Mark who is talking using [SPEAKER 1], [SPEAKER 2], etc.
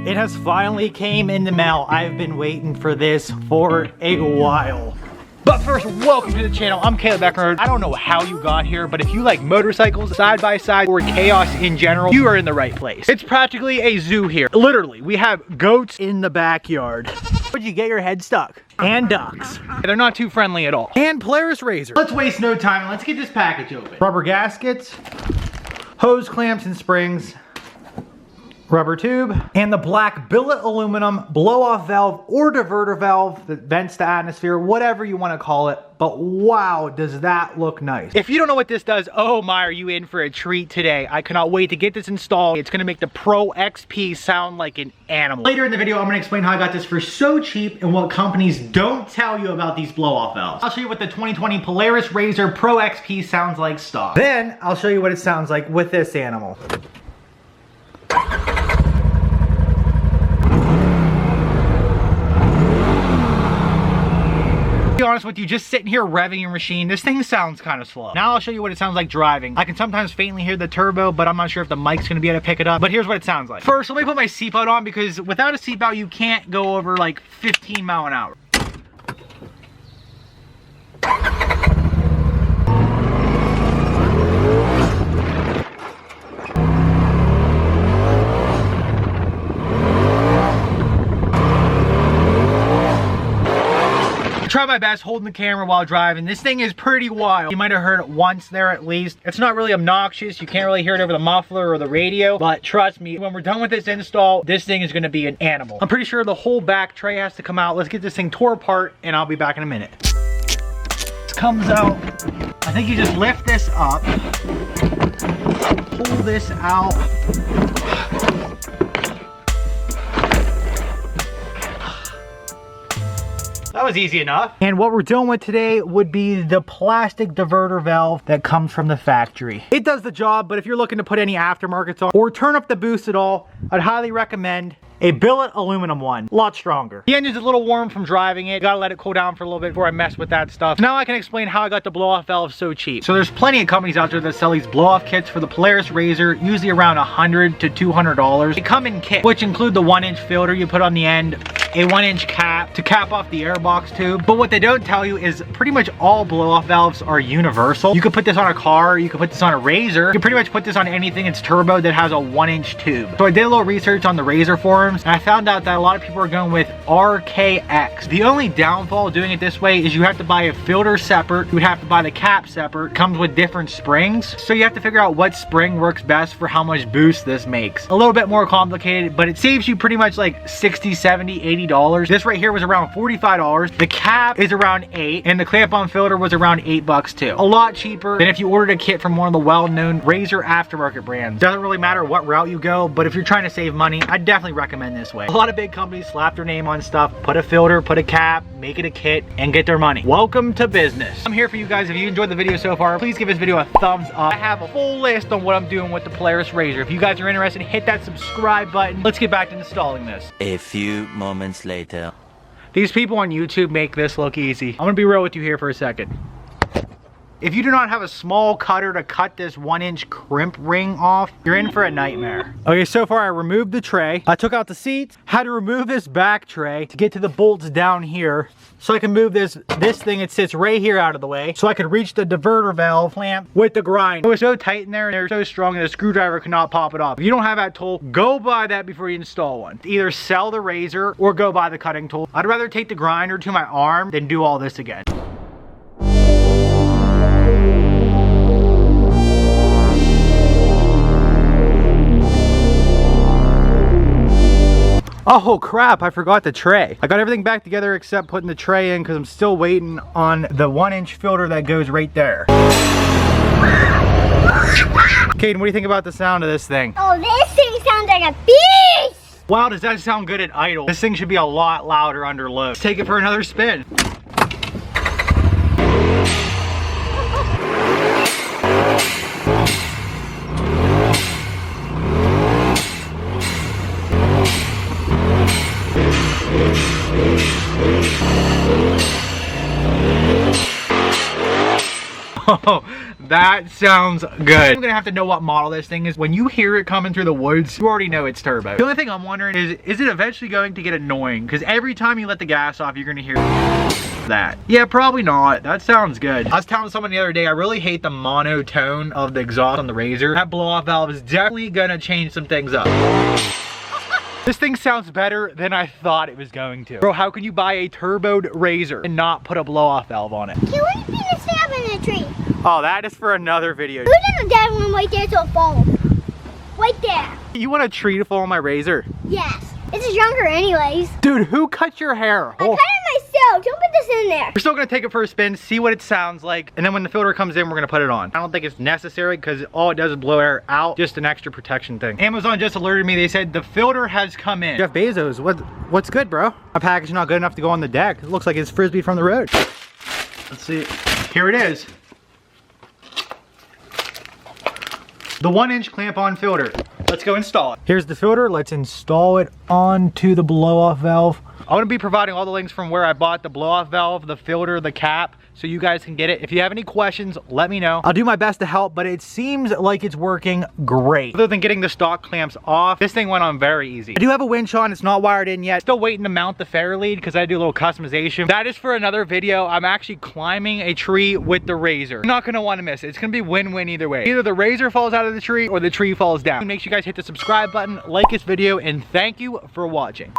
[SPEAKER 1] It has finally came in the mail. I've been waiting for this for a while. But first, welcome to the channel. I'm Caleb Beckner. I don't know how you got here, but if you like motorcycles, side-by-side, or chaos in general, you are in the right place. It's practically a zoo here. Literally, we have goats in the backyard. Would you get your head stuck? And ducks. They're not too friendly at all. And Polaris razor. Let's waste no time and let's get this package open. Rubber gaskets, hose clamps and springs, rubber tube, and the black billet aluminum blow-off valve or diverter valve that vents the atmosphere, whatever you want to call it. But wow, does that look nice. If you don't know what this does, oh my, are you in for a treat today. I cannot wait to get this installed. It's gonna make the Pro XP sound like an animal. Later in the video, I'm gonna explain how I got this for so cheap and what companies don't tell you about these blow-off valves. I'll show you what the 2020 Polaris Razor Pro XP sounds like stock. Then I'll show you what it sounds like with this animal. To be honest with you, just sitting here revving your machine, this thing sounds kind of slow. Now I'll show you what it sounds like driving. I can sometimes faintly hear the turbo, but I'm not sure if the mic's gonna be able to pick it up. But here's what it sounds like. First, let me put my seatbelt on because without a seatbelt, you can't go over like 15 miles an hour. Try my best holding the camera while driving. This thing is pretty wild. You might have heard it once there at least. It's not really obnoxious. You can't really hear it over the muffler or the radio, but trust me, when we're done with this install, this thing is gonna be an animal. I'm pretty sure the whole back tray has to come out. Let's get this thing tore apart and I'll be back in a minute. This comes out. I think you just lift this up, pull this out. That was easy enough. And what we're dealing with today would be the plastic diverter valve that comes from the factory. It does the job, but if you're looking to put any aftermarkets on or turn up the boost at all, I'd highly recommend a billet aluminum one. A lot stronger. The engine's a little warm from driving it. Gotta let it cool down for a little bit before I mess with that stuff. Now I can explain how I got the blow-off valve so cheap. So there's plenty of companies out there that sell these blow-off kits for the Polaris Razor, usually around $100 to $200. They come in kits, which include the 1-inch filter you put on the end, a 1-inch cap to cap off the airbox tube. But what they don't tell you is pretty much all blow-off valves are universal. You could put this on a car, you could put this on a Razor, you can pretty much put this on anything that's turbo that has a 1-inch tube. So I did a little research on the Razor forums and I found out that a lot of people are going with RKX. The only downfall doing it this way is you have to buy a filter separate, you would have to buy the cap separate, it comes with different springs. So you have to figure out what spring works best for how much boost this makes. A little bit more complicated, but it saves you pretty much like $60, $70, $80. This right here was around $45. The cap is around $8 and the clamp-on filter was around $8 too. A lot cheaper than if you ordered a kit from one of the well-known Razor aftermarket brands. Doesn't really matter what route you go, but if you're trying to save money, I definitely recommend this way. A lot of big companies slap their name on stuff, put a filter, put a cap, make it a kit, and get their money. Welcome to business. I'm here for you guys. If you enjoyed the video so far, please give this video a thumbs up. I have a full list on what I'm doing with the Polaris Razor. If you guys are interested, hit that subscribe button. Let's get back to installing this.
[SPEAKER 2] A few moments later.
[SPEAKER 1] These people on YouTube make this look easy. I'm gonna be real with you here for a second. If you do not have a small cutter to cut this 1-inch crimp ring off, you're in for a nightmare. Okay, so far I removed the tray. I took out the seats, had to remove this back tray to get to the bolts down here. So I can move this thing, it sits right here out of the way. So I could reach the diverter valve clamp with the grind. It was so tight in there and they're so strong that a screwdriver could not pop it off. If you don't have that tool, go buy that before you install one. Either sell the Razor or go buy the cutting tool. I'd rather take the grinder to my arm than do all this again. Oh crap, I forgot the tray. I got everything back together except putting the tray in because I'm still waiting on the 1-inch filter that goes right there. Caden, what do you think about the sound of this thing?
[SPEAKER 3] Oh, this thing sounds like a beast!
[SPEAKER 1] Wow, does that sound good at idle? This thing should be a lot louder under load. Let's take it for another spin. That sounds good. I'm gonna have to know what model this thing is. When you hear it coming through the woods, you already know it's turbo. The only thing I'm wondering is it eventually going to get annoying? Because every time you let the gas off, you're gonna hear that. Yeah, probably not. That sounds good. I was telling someone the other day, I really hate the monotone of the exhaust on the Razor. That blow-off valve is definitely gonna change some things up. This thing sounds better than I thought it was going to. Bro, how can you buy a turboed Razor and not put a blow-off valve on it?
[SPEAKER 3] Can we pin a stab in the tree?
[SPEAKER 1] Oh, that is for another video.
[SPEAKER 3] Who's in the dead one right there till it falls? Right there.
[SPEAKER 1] You want a tree to fall on my Razor?
[SPEAKER 3] Yes. This is younger anyways.
[SPEAKER 1] Dude, who cut your hair?
[SPEAKER 3] I cut it myself. Don't put this in there.
[SPEAKER 1] We're still gonna take it for a spin, see what it sounds like, and then when the filter comes in, we're gonna put it on. I don't think it's necessary because all it does is blow air out, just an extra protection thing. Amazon just alerted me, they said the filter has come in. Jeff Bezos, what's good, bro? My package is not good enough to go on the deck. It looks like it's Frisbee from the road. Let's see, here it is. The 1-inch clamp-on filter. Let's go install it. Here's the filter. Let's install it onto the blow-off valve. I'm gonna be providing all the links from where I bought the blow-off valve, the filter, the cap, so you guys can get it. If you have any questions, let me know. I'll do my best to help, but it seems like it's working great. Other than getting the stock clamps off, this thing went on very easy. I do have a winch on, it's not wired in yet. Still waiting to mount the fair lead because I do a little customization. That is for another video. I'm actually climbing a tree with the Razor. You're not gonna wanna miss it. It's gonna be win-win either way. Either the Razor falls out of the tree or the tree falls down. Make sure you guys hit the subscribe button, like this video, and thank you for watching.